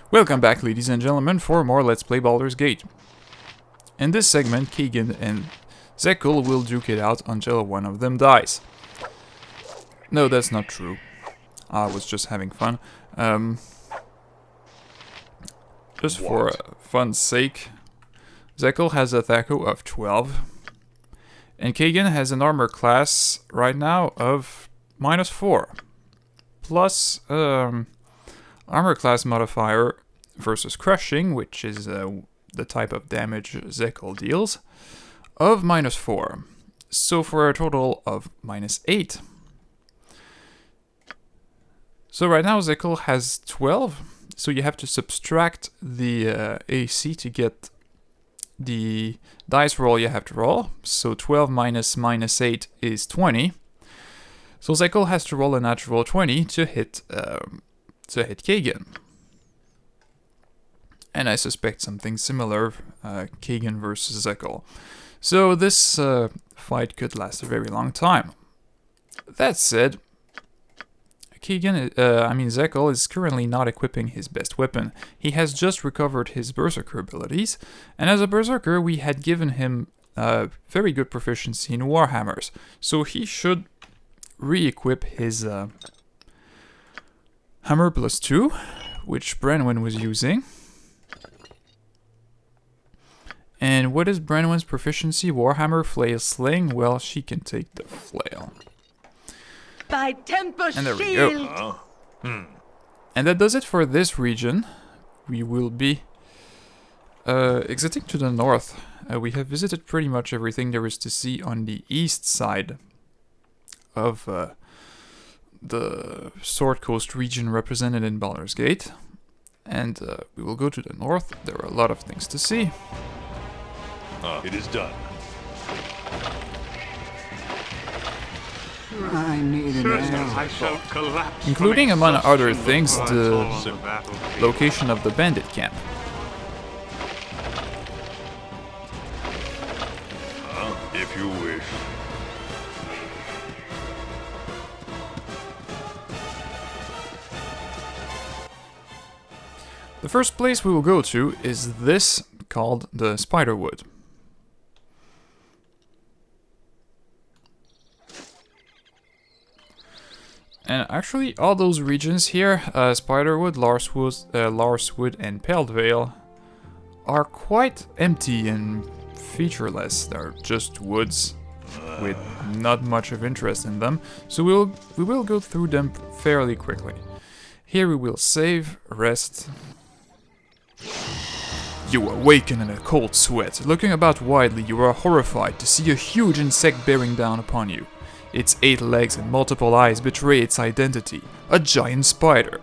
Welcome back, ladies and gentlemen, for more Let's Play Baldur's Gate. In this segment, Keegan and Zekel will duke it out until one of them dies. No, that's not true. I was just having fun. Just for fun's sake, Zekel has a THACO of 12, and Keegan has an armor class right now of -4, plus armor class modifier versus crushing, which is the type of damage Zekel deals, of -4. So for a total of -8. So right now Zekel has 12, so you have to subtract the AC to get the dice roll you have to roll. So 12 minus -8 is 20. So Zekel has to roll a natural 20 to hit Keegan. And I suspect something similar, Keegan versus Zekel. So this fight could last a very long time. That said, Zekel is currently not equipping his best weapon. He has just recovered his Berserker abilities, and as a Berserker we had given him very good proficiency in Warhammers, so he should re-equip his Hammer +2, which Brenwyn was using. And what is Brenwyn's proficiency? Warhammer, Flail, Sling? Well, she can take the Flail. By temper And there we shield. go. And that does it for this region. We will be exiting to the north. We have visited pretty much everything there is to see on the east side of the Sword Coast region represented in Baldur's Gate. And we will go to the north. There are a lot of things to see. It is done. I need an arrow. I shall collapse. Including, among other things, the location of the bandit camp. If you wish. The first place we will go to is this, called the Spiderwood. And actually, all those regions here, Spiderwood, Larswood, and Peldvale, are quite empty and featureless. They're just woods with not much of interest in them, so we will go through them fairly quickly. Here we will save, rest. You awaken in a cold sweat. Looking about widely, you are horrified to see a huge insect bearing down upon you. Its 8 legs and multiple eyes betray its identity. A giant spider.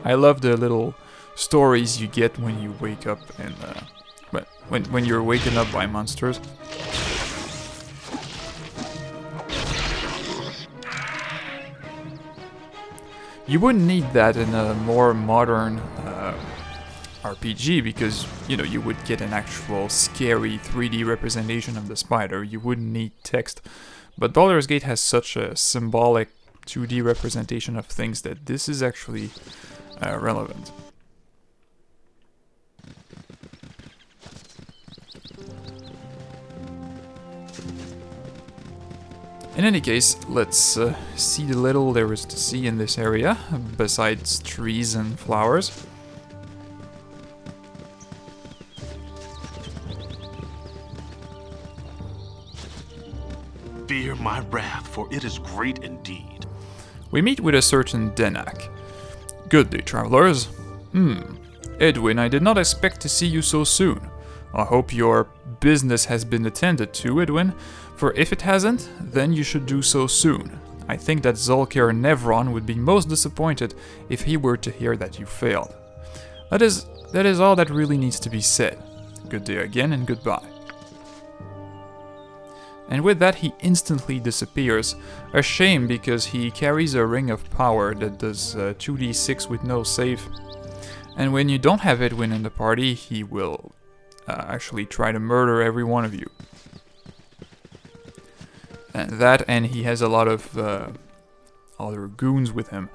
I love the little stories you get when you wake up and when you're waken up by monsters. You wouldn't need that in a more modern RPG because, you know, you would get an actual scary 3D representation of the spider. You wouldn't need text. But Baldur's Gate has such a symbolic 2D representation of things that this is actually relevant. In any case, let's see the little there is to see in this area, besides trees and flowers. Fear my wrath, for it is great indeed. We meet with a certain Denak. Good day, travelers. Edwin, I did not expect to see you so soon. I hope your business has been attended to, Edwin, for if it hasn't, then you should do so soon. I think that Zolkir Nevron would be most disappointed if he were to hear that you failed. That is all that really needs to be said. Good day again and goodbye. And with that he instantly disappears. A shame because he carries a ring of power that does 2d6 with no save. And when you don't have Edwin in the party, he will actually try to murder every one of you. And he has a lot of other goons with him.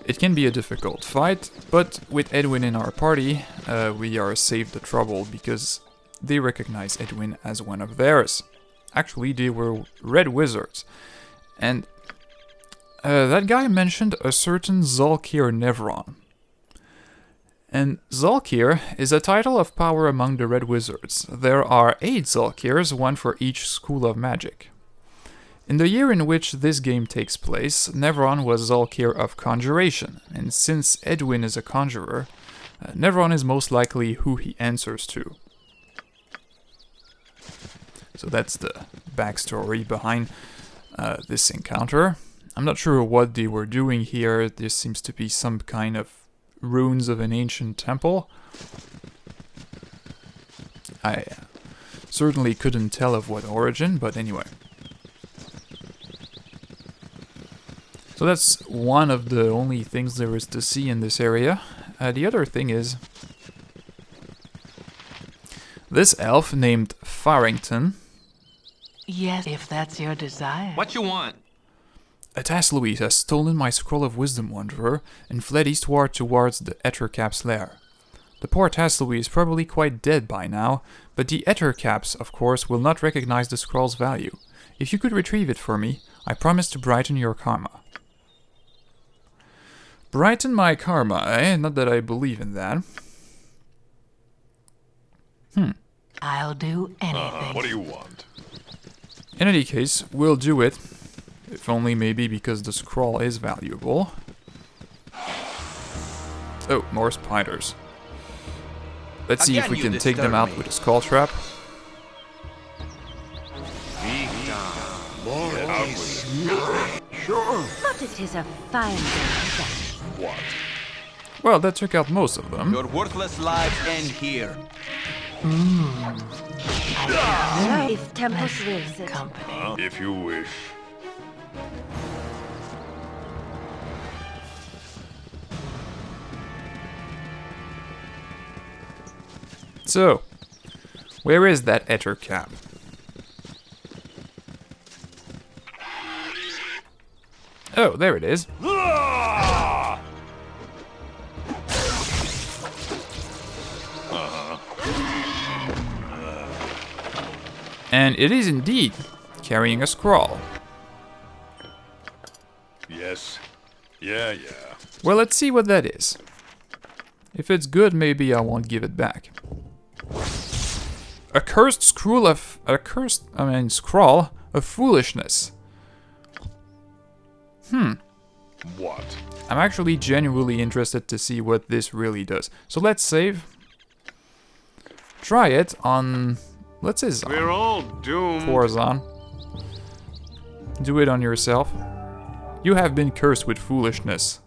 It can be a difficult fight, but with Edwin in our party, we are saved the trouble because they recognize Edwin as one of theirs. Actually, they were red wizards. And that guy mentioned a certain Zalkir Nevron. And Zalkir is a title of power among the red wizards. There are 8 Zalkirs, one for each school of magic. In the year in which this game takes place, Nevron was Zalkir of Conjuration, and since Edwin is a conjurer, Nevron is most likely who he answers to. So that's the backstory behind this encounter. I'm not sure what they were doing here. There seems to be some kind of ruins of an ancient temple. I certainly couldn't tell of what origin, but anyway. So that's one of the only things there is to see in this area. The other thing is this elf named Farrington. Yes, if that's your desire. What you want? Atas Louise has stolen my scroll of wisdom, Wanderer, and fled eastward towards the Ettercap's lair. The poor Atas Louise is probably quite dead by now, but the Ettercaps, of course, will not recognize the scroll's value. If you could retrieve it for me, I promise to brighten your karma. Brighten my karma, eh? Not that I believe in that. I'll do anything. What do you want? In any case, we'll do it. If only maybe because the scroll is valuable. Oh, more spiders. Let's see if Again, we you can take them disturb out me. with a skull trap. But it is a fine day. What? Well, that took out most of them. Your worthless lives end here. If Tempus wills it. Company. If you wish. So, where is that Ettercap? Oh, there it is. And it is indeed carrying a scroll. Yes. Yeah. Well, let's see what that is. If it's good, maybe I won't give it back. A cursed scroll of scroll of foolishness. What? I'm actually genuinely interested to see what this really does. So let's save. Try it on, let's say Zon. We're all doomed. For Zon. Do it on yourself. You have been cursed with foolishness.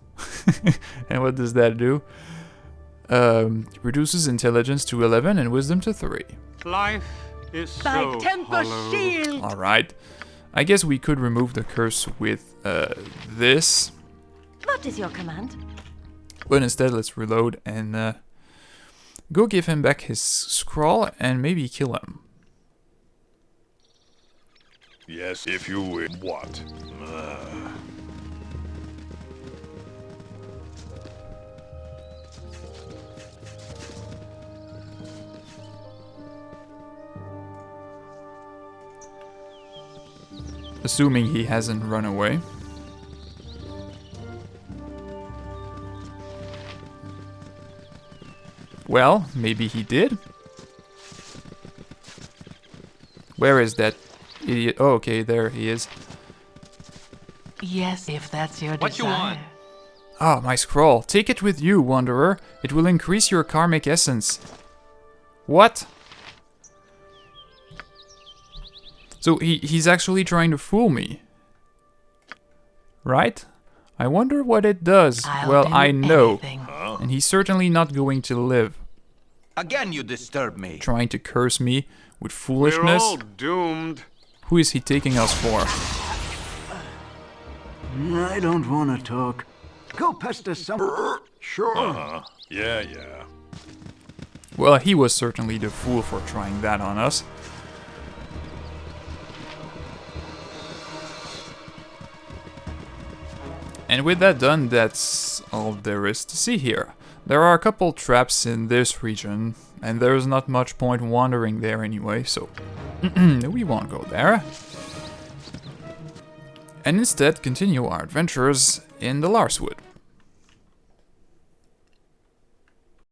And what does that do? Reduces intelligence to 11 and wisdom to 3. Life is By so Tempus hollow. shield. Alright. I guess we could remove the curse with this. What is your command? But instead, let's reload and go give him back his scroll and maybe kill him. Yes, if you wish. What? Assuming he hasn't run away. Well, maybe he did. Where is that idiot? Oh, okay, there he is. Yes, if that's your What you desire. want? Ah, my scroll. Take it with you, Wanderer. It will increase your karmic essence. What? So he's actually trying to fool me. Right? I wonder what it does. I'll Well, do I know. anything. And he's certainly not going to live. Again, you disturb me. Trying to curse me with We're foolishness. all doomed. Who is he taking us for? I don't want to talk. Go pester some. Sure. Yeah. Well, he was certainly the fool for trying that on us. And with that done, that's all there is to see here. There are a couple traps in this region, and there's not much point wandering there anyway, so we won't go there. And instead continue our adventures in the Larswood.